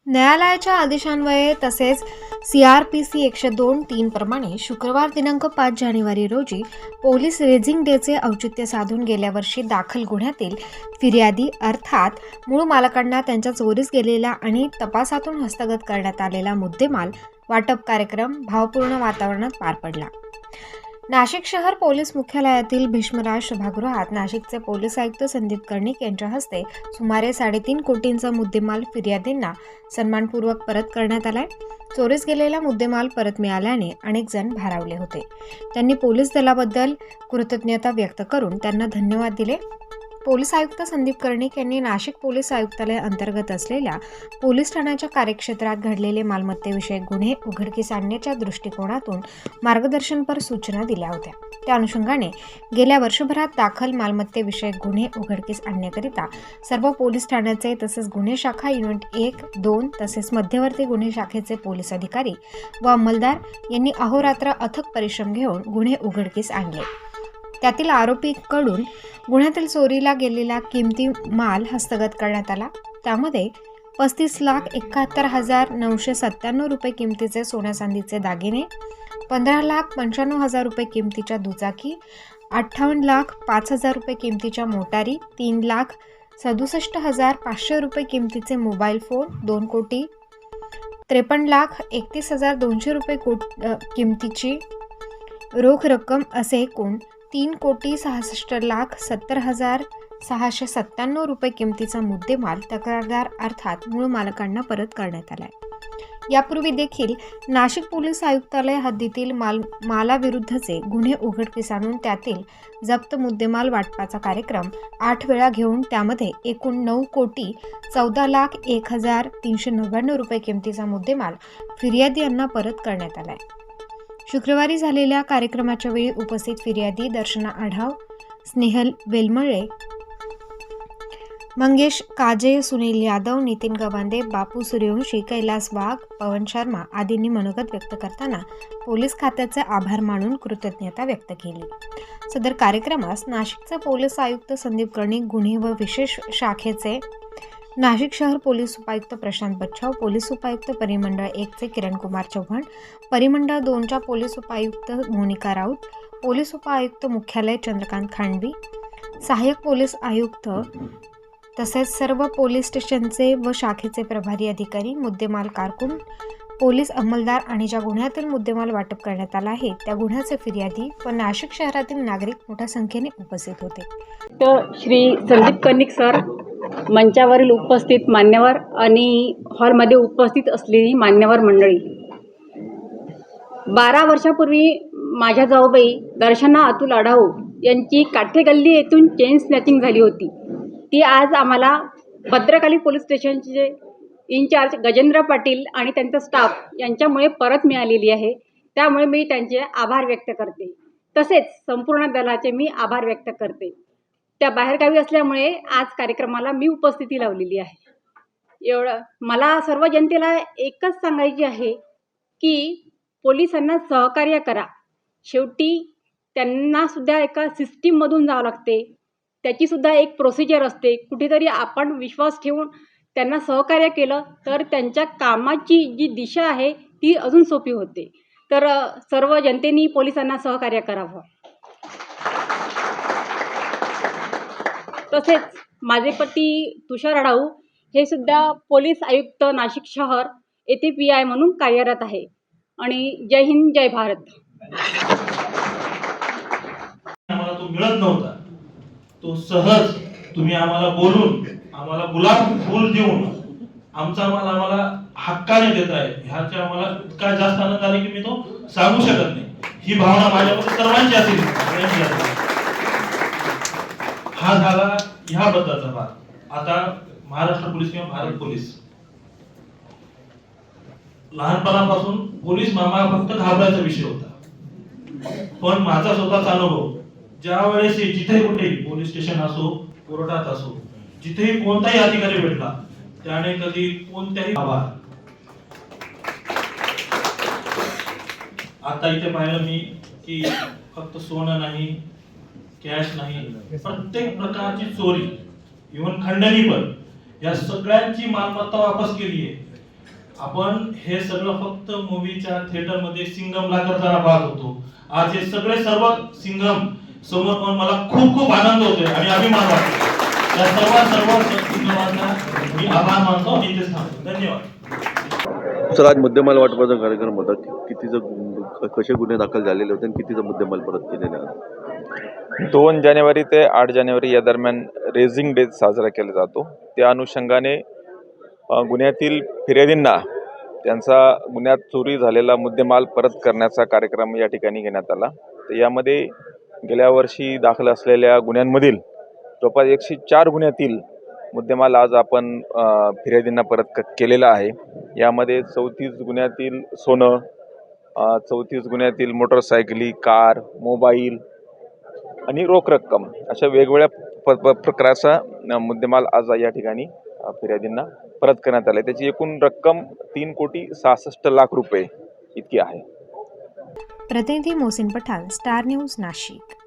न्यायालयाच्या आदेशान्वये तसेच CRPC 102(3) प्रमाणे शुक्रवार दिनांक 5 जानेवारी रोजी पोलीस रेझिंग डेचे औचित्य साधून गेल्या वर्षी दाखल गुन्ह्यातील फिर्यादी अर्थात मूळ मालकांना त्यांच्या चोरीस गेलेला आणि तपासातून हस्तगत करण्यात आलेला मुद्देमाल वाटप कार्यक्रम भावपूर्ण वातावरणात पार पडला. नाशिक शहर पोलीस मुख्यालयातील भीष्मराज सभागृहात नाशिकचे पोलीस आयुक्त संदीप कर्णिक यांच्या हस्ते सुमारे 3.5 कोटींचा मुद्देमाल फिर्यादींना सन्मानपूर्वक परत करण्यात आलाय. चोरीस गेलेला मुद्देमाल परत मिळाल्याने अनेक जण भारावले होते. त्यांनी पोलीस दलाबद्दल कृतज्ञता व्यक्त करून त्यांना धन्यवाद दिले. पोलीस आयुक्त संदीप कर्णिक यांनी नाशिक पोलीस आयुक्तालय अंतर्गत असलेल्या पोलीस ठाण्याच्या कार्यक्षेत्रात घडलेले मालमत्तेविषयक गुन्हे उघडकीस आणण्याच्या दृष्टिकोनातून मार्गदर्शनपर सूचना दिल्या होत्या. त्या अनुषंगाने गेल्या वर्षभरात दाखल मालमत्तेविषयक गुन्हे उघडकीस आणण्याकरिता सर्व पोलीस ठाण्याचे तसेच गुन्हे शाखा युनिट 1, 2 तसेच मध्यवर्ती गुन्हे शाखेचे पोलीस अधिकारी व अंमलदार यांनी अहोरात्र अथक परिश्रम घेऊन गुन्हे उघडकीस आणले. त्यातील आरोपीकडून गुन्ह्यातील चोरीला गेलेला किमती माल हस्तगत करण्यात आला. त्यामध्ये 35,71,997 रुपये किमतीचे सोन्या चांदीचे दागिने, 15,95,000 रुपये किमतीच्या दुचाकी, 58,05,000 रुपये किमतीच्या मोटारी, 3,67,500 रुपये किमतीचे मोबाईल फोन, 2,53,31,200 रुपये किमतीची रोख रक्कम असे एकूण 3,66,70,697 रुपये किमतीचा मुद्देमाल तक्रारदार अर्थात मूळ मालकांना परत करण्यात आलाय. यापूर्वी देखील नाशिक पोलीस आयुक्तालय हद्दीतील मालाविरुद्धचे गुन्हे उघडकीस आणून त्यातील जप्त मुद्देमाल वाटपाचा कार्यक्रम 8 वेळा घेऊन त्यामध्ये एकूण 9,14,01,399 रुपये किमतीचा मुद्देमाल फिर्यादी यांना परत करण्यात आलाय. शुक्रवारी झालेल्या कार्यक्रमाच्या वेळी उपस्थित फिर्यादी दर्शना आढाव, स्नेहल वेलमळे, मंगेश काजे, सुनील यादव, नितीन गवांदे, बापू सूर्यवंशी, कैलास वाघ, पवन शर्मा आदींनी मनोगत व्यक्त करताना पोलीस खात्याचे आभार मानून कृतज्ञता व्यक्त केली. सदर कार्यक्रमास नाशिकचे पोलीस आयुक्त संदीप कर्णिक, गुन्हे व विशेष शाखेचे नाशिक शहर पोलीस उपायुक्त प्रशांत बच्छाव, पोलीस उपायुक्त परिमंडळ 1चे किरण कुमार चव्हाण, परिमंडळ 2च्या पोलीस उपायुक्त मोनिका राऊत, पोलीस उपायुक्त मुख्यालय चंद्रकांत खांडवी, सहाय्यक पोलीस आयुक्त तसेच सर्व पोलीस स्टेशनचे व शाखेचे प्रभारी अधिकारी, मुद्देमाल कारकून, पोलीस अंमलदार आणि ज्या गुन्ह्यातील मुद्देमाल वाटप करण्यात आला आहे त्या गुन्ह्याचे फिर्यादी व नाशिक शहरातील नागरिक मोठ्या संख्येने उपस्थित होते. तर श्री संदीप कर्णिक सर, मंचावरील उपस्थित मान्यवर आणि हॉलमध्ये उपस्थित असलेली मान्यवर मंडळी, 12 वर्षापूर्वी माझ्या जाऊबाई दर्शना अतुल आढाऊ यांची काठेगल्ली येथून चेन स्नॅचिंग झाली होती. ती आज आम्हाला भद्रकाली पोलीस स्टेशनचे इन्चार्ज गजेंद्र पाटील आणि त्यांचा स्टाफ यांच्यामुळे परत मिळालेली आहे. त्यामुळे मी त्यांचे आभार व्यक्त करते. तसेच संपूर्ण दलाचे मी आभार व्यक्त करते. त्या बाहेरगावी असल्यामुळे आज कार्यक्रमाला मी उपस्थिती लावलेली आहे. एवढं मला सर्व जनतेला एकच सांगायचे आहे की पोलिसांना सहकार्य करा. शेवटी त्यांनासुद्धा एका सिस्टीममधून जावं लागते. त्याचीसुद्धा एक प्रोसिजर असते. कुठेतरी आपण विश्वास ठेवून त्यांना सहकार्य केलं तर त्यांच्या कामाची जी दिशा आहे ती अजून सोपी होते. तर सर्व जनतेने पोलिसांना सहकार्य करावं. तसेच माझे पती तुषार आढाऊ हे सुद्धा पोलीस आयुक्त नाशिक शहर येथे PI म्हणून कार्यरत आहे. आणि जय हिंद, जय भारत. आम्हाला तो मिळत नव्हता, तो सहज तुम्ही आम्हाला बोलून, आम्हाला गुलाब फूल देऊन आमचा माल आम्हाला हक्काने देत आहे. ह्याच्या आम्हाला इतका जास्त आनंद आला की मी तो सांगू शकत नाही. ही भावना माझ्यामध्ये सर्वांची असेल. हा झाला ह्याबद्दलचा भाग. आता महाराष्ट्र पोलीस किंवा भारत पोलीस, लहानपणापासून पोलीस मामा फक्त घाबरायचा विषय होता. पण माझा स्वतःचा अनुभव, ज्या वेळेस जिथे कुठेही पोलीस स्टेशन असो, कोर्टात असो, जिथेही कोणताही अधिकारी भेटला त्याने कधी कोणत्याही आता इथे पाहिलं मी की फक्त सोनं नाही, कॅश नाही, प्रत्येक प्रकारची चोरी, इव्हन खंडणी पण, या सगळ्यांची मालमत्ता वापस केली आहे. आपण हे सगळं फक्त मूवीच्या थिएटरमध्ये सिंगमला करताना पाहत होतो. आज हे सगळे सर्व सिंगम समोर पण मला खूप खूप आनंद होतोय आणि अभिमान वाटतो. त्या सर्व सिंगमांना मी आभार मानतो आणि इथेच थांबतो. धन्यवाद. सर, आज मुद्देमाल वाटपाचा कार्यक्रम होता. कसे गुन्हे दाखल झालेले होते आणि कितीचा मुद्देमाल परत केलेला आहे? 2 जानेवारी ते 8 जानेवारी या दरम्यान रेझिंग डे साजरा केला जातो. त्या अनुषंगाने गुन्ह्यातील फिर्यादींना त्यांचा गुन्ह्यात चोरी झालेला मुद्देमाल परत करण्याचा कार्यक्रम या ठिकाणी घेण्यात आला. तर यामध्ये गेल्या वर्षी दाखल असलेल्या गुन्ह्यांमधील जवळपास 104 गुन्ह्यातील मुद्देमाल आज आपण फिर्यादींना परत केलेला आहे. यामध्ये 34 गुन्ह्यातील सोनं, 34 गुन्ह्यातील मोटरसायकली, कार, मोबाईल आणि रोख रक्कम अशा वेगवेगळ्या प्रकारचा मुद्देमाल आज या ठिकाणी फिर्यादींना परत करण्यात आले. त्याची एकूण रक्कम 3,66,00,000 रुपये इतकी आहे. प्रतिनिधी मोहसिन पठाण, स्टार न्यूज, नाशिक.